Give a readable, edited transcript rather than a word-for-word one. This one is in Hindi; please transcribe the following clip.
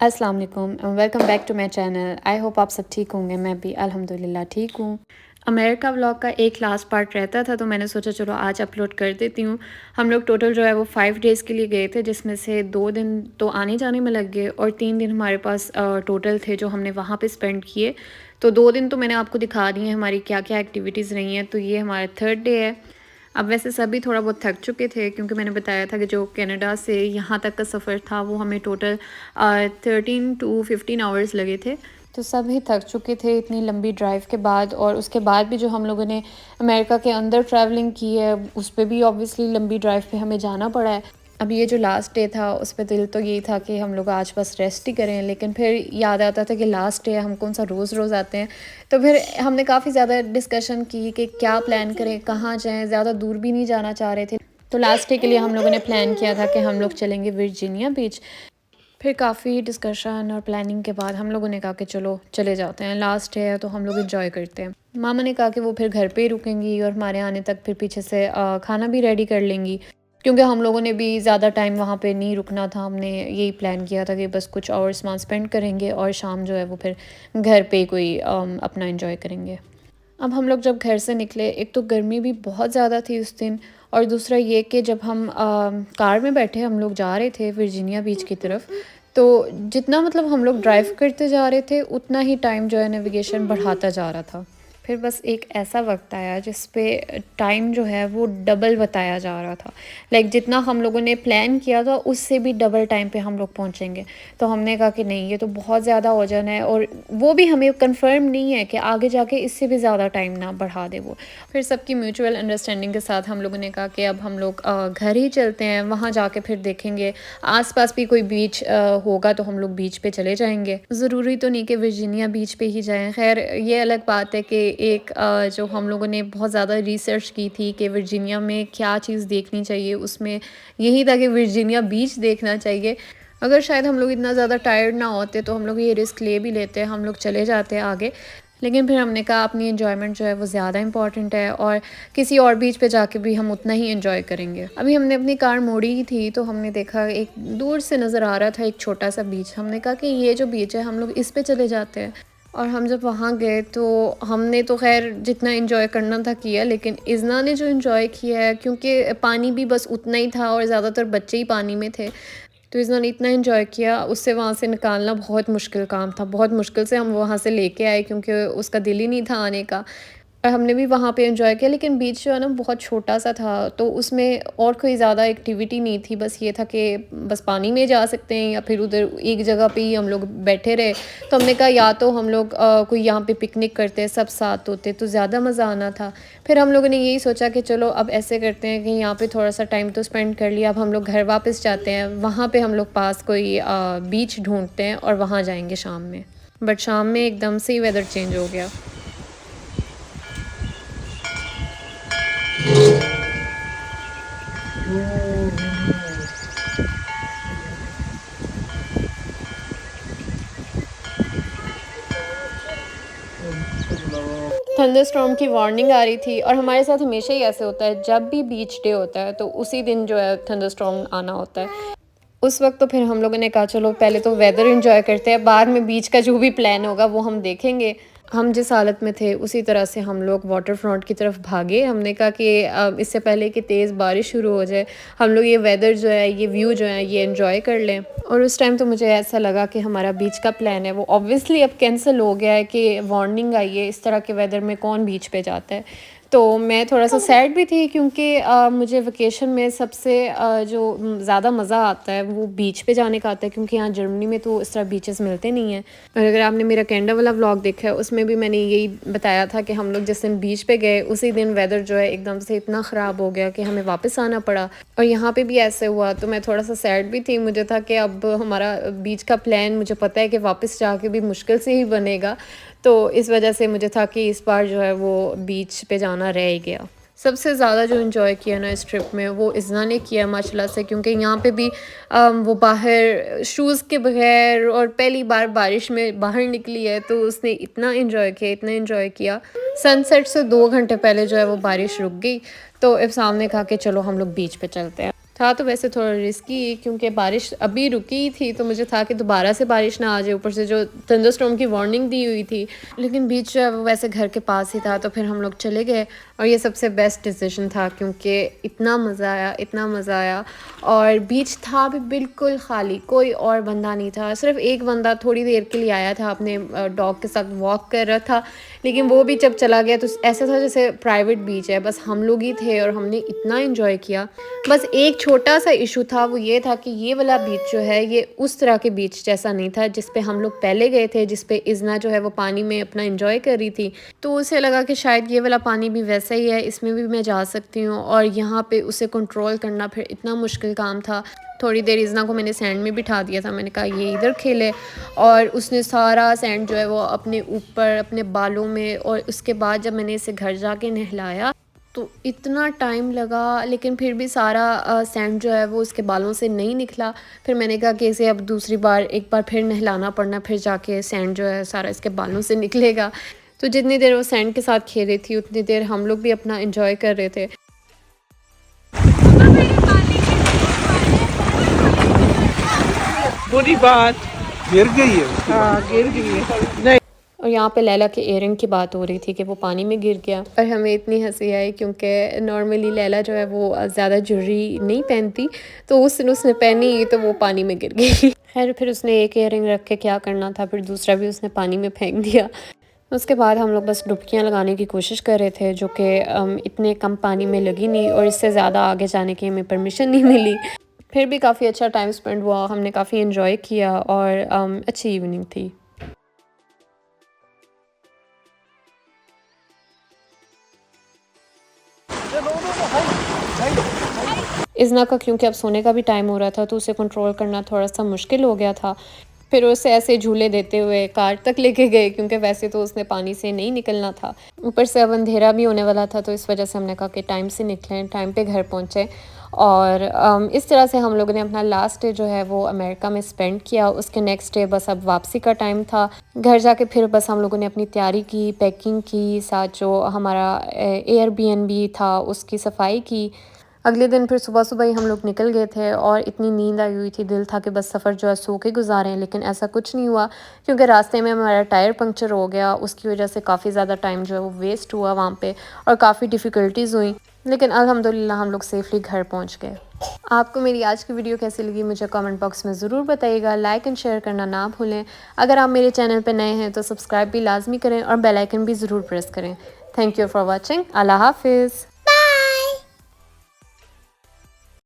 अस्सलाम वालेकुम and welcome back to my channel. I hope आप सब ठीक होंगे। मैं भी अल्हम्दुलिल्लाह ठीक हूँ। अमेरिका व्लॉग का एक लास्ट पार्ट रहता था तो मैंने सोचा चलो आज अपलोड कर देती हूँ। हम लोग टोटल जो है वो 5 डेज़ के लिए गए थे, जिसमें से 2 दिन तो आने जाने में लग गए और 3 दिन हमारे पास टोटल थे जो हमने वहाँ पे स्पेंड किए। तो 2 दिन तो मैंने आपको दिखा दी हैं हमारी क्या क्या एक्टिविटीज़ रही हैं। तो ये हमारा 3rd डे है। अब वैसे सभी थोड़ा बहुत थक चुके थे क्योंकि मैंने बताया था कि जो कनाडा से यहाँ तक का सफ़र था वो हमें टोटल 13 टू 15 आवर्स लगे थे। तो सभी थक चुके थे इतनी लंबी ड्राइव के बाद, और उसके बाद भी जो हम लोगों ने अमेरिका के अंदर ट्रैवलिंग की है उस पर भी ऑब्वियसली लंबी ड्राइव पे हमें जाना पड़ा है। अब ये जो लास्ट डे था उस पर दिल तो यही था कि हम लोग आज बस रेस्ट ही करें, लेकिन फिर याद आता था कि लास्ट डे हम कौन सा रोज़ रोज़ आते हैं। तो फिर हमने काफ़ी ज़्यादा डिस्कशन की कि क्या प्लान करें, कहाँ जाएं। ज़्यादा दूर भी नहीं जाना चाह रहे थे। तो लास्ट डे के लिए हम लोगों ने प्लान किया था कि हम लोग चलेंगे वर्जीनिया बीच। फिर काफ़ी डिस्कशन और प्लानिंग के बाद हम लोगों ने कहा कि चलो चले जाते हैं, लास्ट है तो हम लोग इंजॉय करते हैं। मामा ने कहा कि वो फिर घर पे ही रुकेंगी और हमारे आने तक फिर पीछे से खाना भी रेडी कर लेंगी, क्योंकि हम लोगों ने भी ज़्यादा टाइम वहाँ पे नहीं रुकना था। हमने यही प्लान किया था कि बस कुछ आवर्स वहाँ स्पेंड करेंगे और शाम जो है वो फिर घर पे कोई अपना इंजॉय करेंगे। अब हम लोग जब घर से निकले, एक तो गर्मी भी बहुत ज़्यादा थी उस दिन, और दूसरा ये कि जब हम कार में बैठे हम लोग जा रहे थे वर्जीनिया बीच की तरफ, तो जितना मतलब हम लोग ड्राइव करते जा रहे थे उतना ही टाइम जो है नेविगेशन बढ़ाता जा रहा था। फिर बस एक ऐसा वक्त आया जिस पे टाइम जो है वो डबल बताया जा रहा था। लाइक जितना हम लोगों ने प्लान किया था उससे भी डबल टाइम पे हम लोग पहुंचेंगे। तो हमने कहा कि नहीं, ये तो बहुत ज़्यादा वजन है, और वो भी हमें कंफर्म नहीं है कि आगे जाके इससे भी ज़्यादा टाइम ना बढ़ा दे वो। फिर सबकी म्यूचुअल अंडरस्टैंडिंग के साथ हम लोगों ने कहा कि अब हम लोग घर ही चलते हैं, वहाँ जाके फिर देखेंगे आसपास भी कोई बीच होगा तो हम लोग बीच पे चले जाएंगे। ज़रूरी तो नहीं कि वर्जीनिया बीच पे ही जाएं। खैर ये अलग बात है कि एक जो हम लोगों ने बहुत ज़्यादा रिसर्च की थी कि वर्जीनिया में क्या चीज़ देखनी चाहिए, उसमें यही था कि वर्जीनिया बीच देखना चाहिए। अगर शायद हम लोग इतना ज़्यादा टायर्ड ना होते तो हम लोग ये रिस्क ले भी लेते, हम लोग चले जाते आगे। लेकिन फिर हमने कहा अपनी एंजॉयमेंट जो है वो ज़्यादा इंपॉर्टेंट है, और किसी और बीच पे जाके भी हम उतना ही एंजॉय करेंगे। अभी हमने अपनी कार मोड़ी ही थी तो हमने देखा एक दूर से नज़र आ रहा था एक छोटा सा बीच। हमने कहा कि ये जो बीच है हम लोग इस पे चले जाते हैं। और हम जब वहाँ गए तो हमने तो खैर जितना एंजॉय करना था किया, लेकिन इज़ना ने जो एंजॉय किया है, क्योंकि पानी भी बस उतना ही था और ज़्यादातर बच्चे ही पानी में थे, तो इन्होंने इतना एंजॉय किया, उससे वहाँ से निकालना बहुत मुश्किल काम था। बहुत मुश्किल से हम वहाँ से लेके आए क्योंकि उसका दिल ही नहीं था आने का। और हमने भी वहाँ पे एंजॉय किया, लेकिन बीच जो है ना बहुत छोटा सा था, तो उसमें और कोई ज़्यादा एक्टिविटी नहीं थी। बस ये था कि बस पानी में जा सकते हैं या फिर उधर एक जगह पे ही हम लोग बैठे रहे। तो हमने कहा या तो हम लोग कोई यहाँ पे पिकनिक करते, सब साथ होते तो ज़्यादा मज़ा आना था। फिर हम लोगों ने यही सोचा कि चलो अब ऐसे करते हैं कि यहाँ पे थोड़ा सा टाइम तो स्पेंड कर लिया, अब हम लोग घर वापस जाते हैं। वहाँ पे हम लोग पास कोई बीच ढूंढते हैं और वहाँ जाएंगे शाम में। बट शाम में एकदम से ही वेदर चेंज हो गया। थंडरस्टॉर्म की वार्निंग आ रही थी, और हमारे साथ हमेशा ही ऐसे होता है, जब भी बीच डे होता है तो उसी दिन जो है थंडरस्टॉर्म आना होता है। उस वक्त तो फिर हम लोगों ने कहा चलो पहले तो वेदर एंजॉय करते हैं, बाद में बीच का जो भी प्लान होगा वो हम देखेंगे। हम जिस हालत में थे उसी तरह से हम लोग वाटर फ्रंट की तरफ भागे। हमने कहा कि इससे पहले कि तेज़ बारिश शुरू हो जाए हम लोग ये वेदर जो है, ये व्यू जो है, ये एंजॉय कर लें। और उस टाइम तो मुझे ऐसा लगा कि हमारा बीच का प्लान है वो ऑब्वियसली अब कैंसिल हो गया है कि वार्निंग आई है, इस तरह के वेदर में कौन बीच पे जाता है। तो मैं थोड़ा सा सैड भी थी क्योंकि मुझे वेकेशन में सबसे जो ज़्यादा मज़ा आता है वो बीच पे जाने का आता है, क्योंकि यहाँ जर्मनी में तो इस तरह बीचेस मिलते नहीं हैं। और अगर आपने मेरा कैनेडा वाला व्लॉग देखा है उसमें भी मैंने यही बताया था कि हम लोग जिस दिन बीच पे गए उसी दिन वेदर जो है एकदम से इतना ख़राब हो गया कि हमें वापस आना पड़ा। और यहाँ पे भी ऐसे हुआ, तो मैं थोड़ा सा सैड भी थी। मुझे था कि अब हमारा बीच का प्लान मुझे पता है कि वापस जाके भी मुश्किल से ही बनेगा, तो इस वजह से मुझे था कि इस बार जो है वो बीच पे जाना रह ही गया। सबसे ज़्यादा जो इन्जॉय किया ना इस ट्रिप में वो इज़्ना ने किया माशाल्लाह से, क्योंकि यहाँ पे भी वो बाहर शूज़ के बगैर और पहली बार बारिश में बाहर निकली है, तो उसने इतना इन्जॉय किया, इतना इन्जॉय किया। सनसेट से 2 घंटे पहले जो है वो बारिश रुक गई, तो अब सामने कहा कि चलो हम लोग बीच पे चलते हैं। था तो वैसे थोड़ा रिस्की, क्योंकि बारिश अभी रुकी थी तो मुझे था कि दोबारा से बारिश ना आ जाए, ऊपर से जो थंडरस्टॉर्म की वार्निंग दी हुई थी। लेकिन बीच जो है वो वैसे घर के पास ही था, तो फिर हम लोग चले गए और ये सबसे बेस्ट डिसीजन था, क्योंकि इतना मज़ा आया, इतना मज़ा आया। और बीच था भी बिल्कुल खाली, कोई और बंदा नहीं था, सिर्फ एक बंदा थोड़ी देर के लिए आया था, अपने डॉग के साथ वॉक कर रहा था। लेकिन वो भी जब चला गया तो ऐसा था जैसे प्राइवेट बीच है, बस हम लोग ही थे और हमने इतना इन्जॉय किया। बस एक छोटा सा इशू था, वो ये था कि ये वाला बीच जो है ये उस तरह के बीच जैसा नहीं था जिस पे हम लोग पहले गए थे, जिस पे इज़ना जो है वो पानी में अपना एंजॉय कर रही थी। तो उसे लगा कि शायद ये वाला पानी भी वैसा ही है, इसमें भी मैं जा सकती हूँ, और यहाँ पे उसे कंट्रोल करना फिर इतना मुश्किल काम था। थोड़ी देर इज़ना को मैंने सैंड में बिठा दिया था, मैंने कहा ये इधर खेले, और उसने सारा सैंड जो है वो अपने ऊपर, अपने बालों में, और उसके बाद जब मैंने इसे घर जाके नहलाया तो इतना टाइम लगा, लेकिन फिर भी सारा सैंड जो है वो उसके बालों से नहीं निकला। फिर मैंने कहा कि इसे अब दूसरी बार एक बार फिर नहलाना पड़ना, फिर जाके सैंड जो है सारा इसके बालों से निकलेगा। तो जितनी देर वो सैंड के साथ खेल रही थी उतनी देर हम लोग भी अपना एंजॉय कर रहे थे। बुरी बात गिर गई है हाँ गिर गई है नहीं। और यहाँ पे लैला के इयरिंग की बात हो रही थी कि वो पानी में गिर गया, और हमें इतनी हंसी आई क्योंकि नॉर्मली लैला जो है वो ज़्यादा ज्वेलरी नहीं पहनती, तो उस दिन उसने पहनी तो वो पानी में गिर गई। खैर फिर उसने एक इयरिंग रख के क्या करना था, फिर दूसरा भी उसने पानी में फेंक दिया। उसके बाद हम लोग बस डुबकियाँ लगाने की कोशिश कर रहे थे, जो कि इतने कम पानी में लगी नहीं, और इससे ज़्यादा आगे जाने की हमें परमिशन नहीं मिली। फिर भी काफ़ी अच्छा टाइम स्पेंड हुआ, हमने काफ़ी इन्जॉय किया, और अच्छी इवनिंग थी। इज़ना का क्योंकि अब सोने का भी टाइम हो रहा था तो उसे कंट्रोल करना थोड़ा सा मुश्किल हो गया था। फिर उसे ऐसे झूले देते हुए कार तक लेके गए, क्योंकि वैसे तो उसने पानी से नहीं निकलना था। ऊपर से अब अंधेरा भी होने वाला था, तो इस वजह से हमने कहा कि टाइम से निकलें, टाइम पे घर पहुँचें। और इस तरह से हम लोगों ने अपना लास्ट डे जो है वो अमेरिका में स्पेंड किया। उसके नेक्स्ट डे बस अब वापसी का टाइम था। घर जाके फिर बस हम लोगों ने अपनी तैयारी की, पैकिंग की, साथ जो हमारा एयरबीएनबी था उसकी सफाई की। अगले दिन फिर सुबह-सुबह ही हम लोग निकल गए थे, और इतनी नींद आई हुई थी, दिल था कि बस सफ़र जो है सो के गुज़ारें, लेकिन ऐसा कुछ नहीं हुआ, क्योंकि रास्ते में हमारा टायर पंक्चर हो गया। उसकी वजह से काफ़ी ज़्यादा टाइम जो है वो वेस्ट हुआ वहाँ पे, और काफ़ी डिफ़िकल्टीज़ हुई, लेकिन अल्हम्दुलिल्लाह हम लोग सेफ़ली घर पहुँच गए। आपको मेरी आज की वीडियो कैसी लगी मुझे कमेंट बॉक्स में ज़रूर बताइएगा। लाइक एंड शेयर करना ना भूलें। अगर आप मेरे चैनल पे नए हैं तो सब्सक्राइब भी लाज़मी करें और बेल आइकन भी ज़रूर प्रेस करें। Thank you for watching. Allah हाफ़िज़।